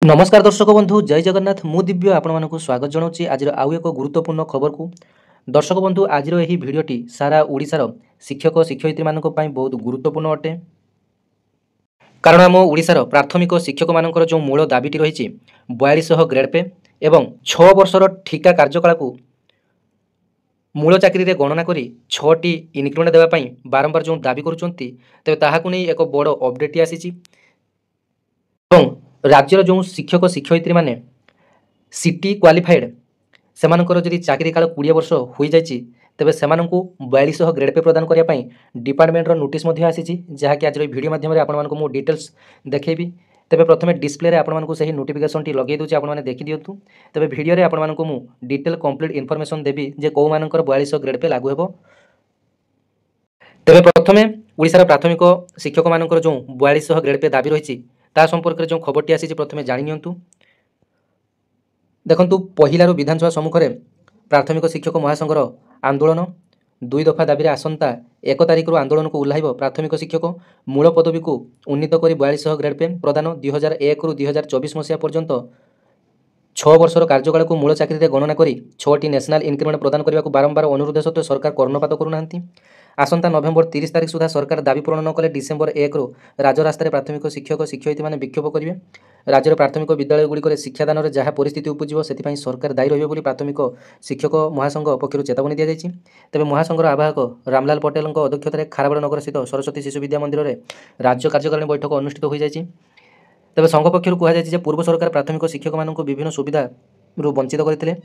नमस्कार दर्शक बंधु जय जगन्नाथ मु दिव्य आपण स्वागत जनाऊँगी आज आउ एक गुरुत्वपूर्ण खबर को। दर्शक बंधु आज यही भिडटी सारा ओडिशार शिक्षक शिक्षयित्री मान बहुत गुरुत्वपूर्ण अटे। कारण आम ओडिशार प्राथमिक शिक्षक मानकर जो मूल दाबीटी रही 4200 ग्रेड पे एवं 6 वर्षर ठिका कार्यकाल को मूल चाकरी गणना करी 6टी इनक्रिमेंट देवाई बारंबार जो दाबी करुँच तेज ताकू नहीं एक बड़ अपडेट आसी। राज्यर जो शिक्षक शिक्षयित्री माने सिटी क्वालिफाइड सेमानकर जदि चाकरी काल 20 वर्ष हो जाए तेबे सेमानंकु 4200 ग्रेड पे प्रदान करने डिपार्टमेंटर नोटिस आसी जहाँकि आज वीडियो माध्यम आपको डिटेल्स देखी। तेबे प्रथमे डिस्प्ले आपको सही नोटिफिकेशन टी लगे दूसरी आपने देखी दिंतु। तेबे वीडियो आपको मु डिटेल कंप्लीट इनफॉरमेशन देवी जे कौ मानकर 4200 ग्रेड पे लागू हेबो। तेबे प्रथमे ओडिशार प्राथमिक शिक्षक मानकर जो 4200 ग्रेड पे दाबी रही ता संपर्क में जो खबरटी आसी प्रथमे जाणी नियंतु। देखंतु पहिलारु विधानसभा सम्मुख में प्राथमिक शिक्षक महासंघर आंदोलन 2 दफा दाबी आसंता 1 तारिख आंदोलन को उल्लाइब। प्राथमिक शिक्षक मूल पदवी को उन्नीत कर 4200 ग्रेड पे प्रदान 2001 रु 2024 मसीहा पर्यंत 6 वर्षर कार्यकाल को मूल चाकरी गणना करी 6टी नेशनल इनक्रिमेंट प्रदान करने को बारंबार अनुरोध सत्वे सरकार कर्णपात करूना। आसंता नवेम्बर 30 तारिख सुधा सरकार दाबी पूरण न कले डिसेम्बर 1 रु राजरास्तार प्राथमिक शिक्षक शिक्षयित्री मैंने विक्षोभ करेंगे। राज्यर प्राथमिक विद्यालय गुड़िक शिक्षादान में जहाँ परिस्थिति उपजो से सरकार दायी रही प्राथमिक शिक्षक महासंघ पक्षर चेतावनी दी जाएगी। तेज महासंघर आवाहक रामलाल पटेल अध्यक्षतार खारबड़ नगर स्थित सरस्वती शिशु विद्या मंदिर में राज्य कार्यकारिणी बैठक अनुष्ठित हो जाए। तेज संघ पक्षर कहुई पूर्व सरकार प्राथमिक शिक्षक मान विभिन्न सुविधा वंचित करते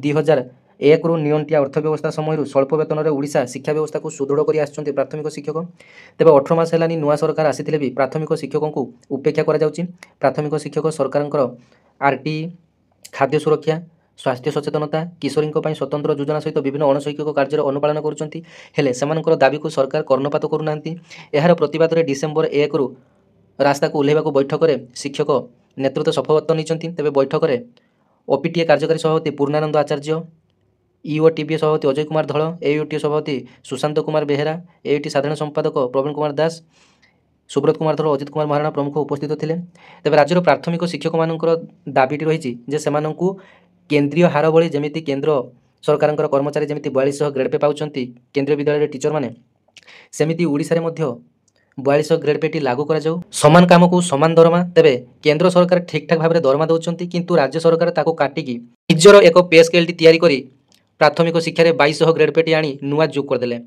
2001 रु नियंटिया अर्थव्यवस्था समय स्वल्प वेतन में ओडिशा शिक्षा व्यवस्था को सुदृढ़ कर प्राथमिक शिक्षक। तेज 18 मास है नुआ सरकार आसी भी प्राथमिक शिक्षकों को उपेक्षा करा जाउची। प्राथमिक शिक्षक सरकार आरटी खाद्य सुरक्षा स्वास्थ्य सचेतनता किशोरी स्वतंत्र योजना सहित विभिन्न अणशैक्षिक कार्य अनुपालन कर दाबी को सरकार कर्णपात करूना। यार प्रतिवाद में डिसेम्बर 1 रु रास्ता को ओह्लैवा बैठक में शिक्षक नेतृत्व शपथ नहीं। तेज बैठक में ओपीटीए कार्यकारी सभापति पूर्णानंद आचार्य ईओटीबी सभापति अजय कुमार धल एयूटी सभापति सुशांत कुमार बेहेरा एयूटी साधारण संपादक प्रवीण कुमार दास सुब्रत कुमार धल अजित कुमार महाराणा प्रमुख उपस्थित थे। तेज राज्यर प्राथमिक शिक्षक मानकर दाबीटी रही केन्द्रीय हार भली जमी केन्द्र सरकार कर्मचारी जमी 4200 ग्रेड पे पाँच केन्द्रीय विद्यालय टीचर मैंने सेमती ओडिशा रे 4200 ग्रेड पेटी लागू करा जाऊ। समान काम को समान दरमा। तेबे केंद्र सरकार ठीक ठाक भाव में दरमा दौरान किंतु राज्य सरकार ताको काटिकी निजर एक पे स्केल तैयारी करी प्राथमिक शिक्षा 2200 ग्रेड पेटी आनी नुआ जोग करदे।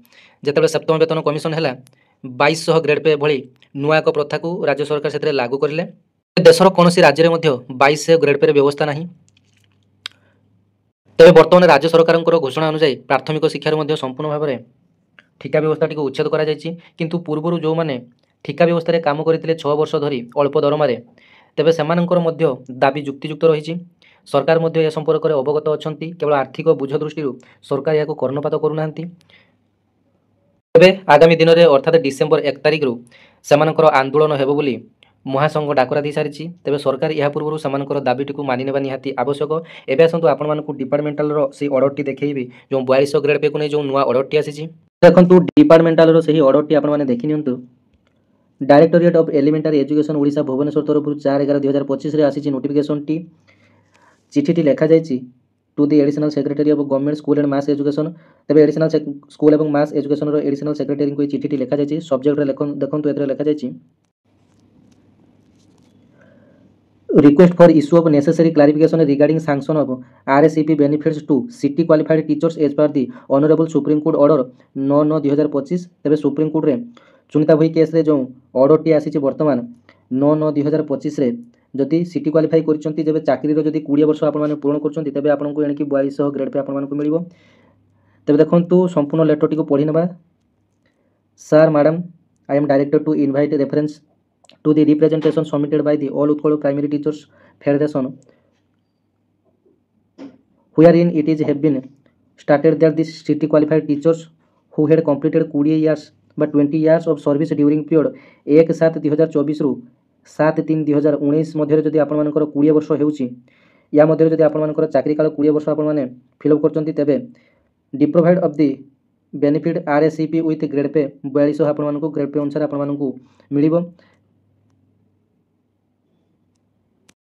जिते सप्तम वेतन कमिशन है 2200 ग्रेड पे भली नुआ एक प्रथा को राज्य सरकार से लागू करें। देशर कौन राज्य में 2200 ग्रेड पे व्यवस्था ना। तेज बर्तमान राज्य सरकार घोषणा अनुसार प्राथमिक शिक्षार संपूर्ण भाव में ठिका व्यवस्था टी उच्छेद करा किंतु पूर्वर जो मैंने ठिका व्यवस्था काम करते 6 वर्ष धरी अल्प दरमा तेबे सेमानंकर दाबी जुक्तियुक्त रही। सरकार ए संपर्क में अवगत अच्छा केवल आर्थिक बुझ दृष्टि सरकार यहाँ कर्णपात करूना। तेबे आगामी दिन में अर्थात डिसेम्बर 1 तारिख रु सेमानंकर आंदोलन हेबो बोली महासंघ डाकरा दी सारी। तेबे सरकार यह पूर्व से दाबीटी को मानि नेबा निहाती आवश्यक। एबे आसंतु आपण मानकु डिपार्टमेंटाल रो से ऑर्डर टी देखैबी जो 4200 ग्रेड पे को नै जो नुआ ऑर्डर टी आसी। देखंतु डिपार्टमेंटाल रो सही ऑर्डर टी आपण माने देखि नियंतु। Directorate of elementary education Odisha Bhubaneswar तरफ 4/11/2025 रे आसी नोटिफिकेशन टी चिठी टी लिखा जायछि to the additional secretary of government school and mass education. तबे एडिशनल स्कूल एवं मास एजुकेशन रो एडिशनल सेक्रेटरी को चिठी टी लिखा जायछि। सब्जेक्ट रे देखंतु एतरे लिखा जायछि request for issue of necessary clarification regarding sanction of RSEP benefits to city qualified teachers as per the honorable Supreme Court order 9/9/2025। तेबे सुप्रीम कोर्ट रे चुनिता भई केस रे जो ऑर्डर टी आसी वर्तमान 9/9/2025 रे जदि सिटी क्वालिफाई करछंती जेबे चाकरी रो जदि 20 वर्ष आपण माने पूर्ण करछंती तेबे आपन को एणकी 4200 ग्रेड पे आपण माने को मिलिबो। तेबे देखंतु संपूर्ण लेटर टी को पढी नेबा। Sir madam I am directed to invite reference to the representation submitted by the All Utkal Primary Teachers Federation wherein it is have been stated that the city qualified teachers who had completed 20 years but 20 years of service during period 1/7/2024 रु 7/3/2019 मध्य जदि आपण मानकर 20 वर्ष हेउची या मध्य जदि आपण मानकर चाकरी काल 20 वर्ष आपण माने फिल अप करचंती तेबे deprived of the benefit RSEP with grade pay 4200 आपण मानकु ग्रेड पे अनुसार आपण मानकु मिलिबो।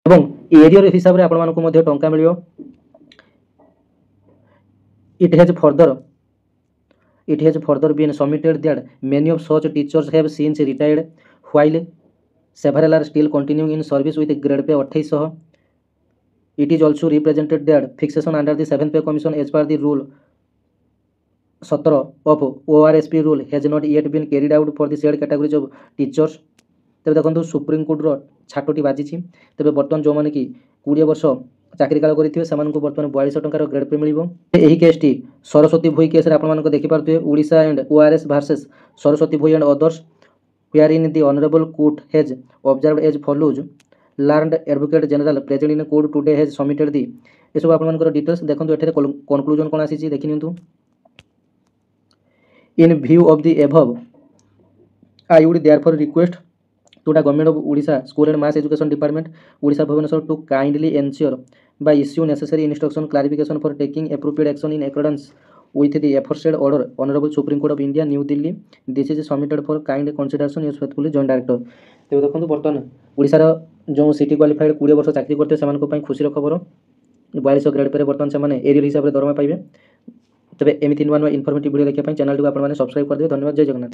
ଏବଂ ଏରିୟର ହିସାବରେ ଆପଣମାନଙ୍କୁ ମଧ୍ୟ ଟଙ୍କା ମିଳିବ। It has further been submitted that many of such teachers have since retired while several are still continuing in service with grade pay 2800. It is also represented that fixation under the 7th pay commission as per the rule 17 of ORSP rule has not yet been carried out for the said categories of teachers। ତେବେ ଦେଖନ୍ତୁ ସୁପ୍ରିମକୋର୍ଟର ଛାଟଟି ବାଜିଛି। ତେବେ ବର୍ତ୍ତମାନ ଯେଉଁମାନେ କି 20 ବର୍ଷ ଚାକିରି କାଳ କରିଥିବେ ସେମାନଙ୍କୁ ବର୍ତ୍ତମାନ 4200 ଟଙ୍କାର ଗ୍ରେଡ୍ ପେ ମିଳିବ। ଏହି କେସ୍ଟି ସରସ୍ୱତୀ ଭୋଇ କେସ୍ରେ ଆପଣମାନଙ୍କୁ ଦେଖିପାରୁଥିବେ Odisha and ORS versus Saraswati Bhoi and others wherein the honorable court has observed as follows। learned advocate general present in court today has submitted the ଏସବୁ ଆପଣମାନଙ୍କର ଡିଟେଲ୍ସ ଦେଖନ୍ତୁ। ଏଠାରେ କନକ୍ଲୁଜନ କ'ଣ ଆସିଛି ଦେଖିନିଅନ୍ତୁ। In view of the above, I would therefore request to the Government of Odisha School and Mass Education Department, Odisha Bhubaneswar, to kindly ensure by issue necessary instruction clarification for taking appropriate action in accordance with the aforesaid order, Honorable Supreme Court of India, New Delhi। This is submitted for kind consideration, yours faithfully, Joint Director। ତେବେ ଦେଖନ୍ତୁ ବର୍ତ୍ତମାନ ଓଡ଼ିଶାର ଯେଉଁ city qualified 20 ବର୍ଷ ଚାକିରି କରିଥିବେ ସେମାନଙ୍କ ପାଇଁ ଖୁସିର ଖବର। 4200 ଗ୍ରେଡ୍ ପରେ ବର୍ତ୍ତମାନ ସେମାନେ ଏରିୟର ହିସାବରେ ଦରମା ପାଇବେ। ତେବେ ଏମିତି ନୂଆ ନୂଆ ଇନଫର୍ମେଟିଭ୍ ଭିଡ଼ିଓ ଦେଖିବା ପାଇଁ ଚ୍ୟାନେଲଟିକୁ ଆପଣମାନେ ସବସ୍କ୍ରାଇବ୍ କରିଦେବେ। ଧନ୍ୟବାଦ। ଜୟ ଜଗନ୍ନାଥ।